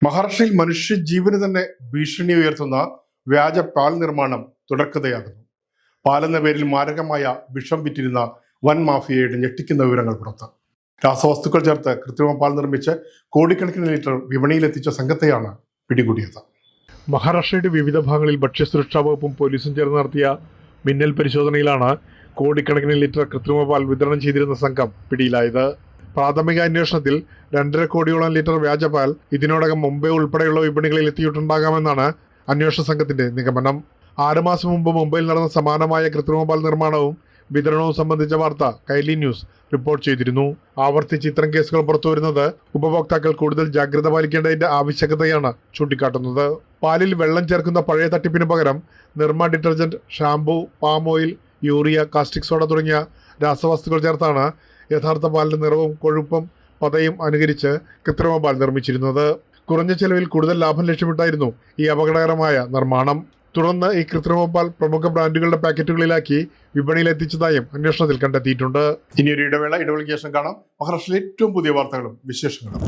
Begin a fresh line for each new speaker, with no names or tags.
മഹാരാഷ്ട്രയിൽ മനുഷ്യജീവന് തന്നെ ഭീഷണി ഉയർത്തുന്ന വ്യാജ പാൽ നിർമ്മാണം തുടർക്കഥയാകുന്നു. പാലെന്ന പേരിൽ മാരകമായ വിഷം വിറ്റിരുന്ന വൻ മാഫിയയുടെ ഞെട്ടിക്കുന്ന വിവരങ്ങൾ പുറത്ത്. രാസവസ്തുക്കൾ ചേർത്ത് കൃത്രിമ പാൽ നിർമ്മിച്ച് കോടിക്കണക്കിന് ലിറ്റർ വിപണിയിലെത്തിച്ച സംഘത്തെയാണ് പിടികൂടിയത്.
മഹാരാഷ്ട്രയുടെ വിവിധ ഭാഗങ്ങളിൽ ഭക്ഷ്യസുരക്ഷാ വകുപ്പും പോലീസും ചേർന്ന് നടത്തിയ മിന്നൽ പരിശോധനയിലാണ് കോടിക്കണക്കിന് ലിറ്റർ കൃത്രിമ പാൽ വിതരണം ചെയ്തിരുന്ന സംഘം പിടിയിലായത്. പ്രാഥമിക അന്വേഷണത്തിൽ 2.5 കോടിയോളം ലിറ്റർ വ്യാജപാൽ ഇതിനോടകം മുംബൈ ഉൾപ്പെടെയുള്ള വിപണികളിൽ എത്തിയിട്ടുണ്ടാകാമെന്നാണ് അന്വേഷണ സംഘത്തിന്റെ നിഗമനം. 6 മാസം മുമ്പ് മുംബൈയിൽ നടന്ന സമാനമായ കൃത്രിമ പാൽ നിർമ്മാണവും വിതരണവും സംബന്ധിച്ച വാർത്ത കൈലി ന്യൂസ് റിപ്പോർട്ട് ചെയ്തിരുന്നു. ആവർത്തിച്ച് ഇത്തരം കേസുകൾ പുറത്തുവരുന്നത് ഉപഭോക്താക്കൾ കൂടുതൽ ജാഗ്രത പാലിക്കേണ്ടതിന്റെ ആവശ്യകതയാണ് ചൂണ്ടിക്കാട്ടുന്നത്. പാലിൽ വെള്ളം ചേർക്കുന്ന പഴയ തട്ടിപ്പിന് പകരം Nirma detergent, shampoo, palm oil, urea, caustic soda തുടങ്ങിയ രാസവസ്തുക്കൾ ചേർത്താണ് യഥാർത്ഥ പാലിന്റെ നിറവും കൊഴുപ്പും പതയും അനുകരിച്ച് കൃത്രിമ പാൽ നിർമ്മിച്ചിരുന്നത്. കുറഞ്ഞ ചെലവിൽ കൂടുതൽ ലാഭം ലക്ഷ്യമിട്ടായിരുന്നു ഈ അപകടകരമായ നിർമ്മാണം. തുടർന്ന് ഈ കൃത്രിമ പാൽ പ്രമുഖ ബ്രാൻഡുകളുടെ പാക്കറ്റുകളിലാക്കി വിപണിയിൽ എത്തിച്ചതായും അന്വേഷണത്തിൽ കണ്ടെത്തിയിട്ടുണ്ട്.
ഇനിയൊരു ഇടവേളയ്ക്ക് ശേഷം കാണാം മഹാരാഷ്ട്രയിലെ ഏറ്റവും പുതിയ വാർത്തകളും വിശേഷങ്ങളും.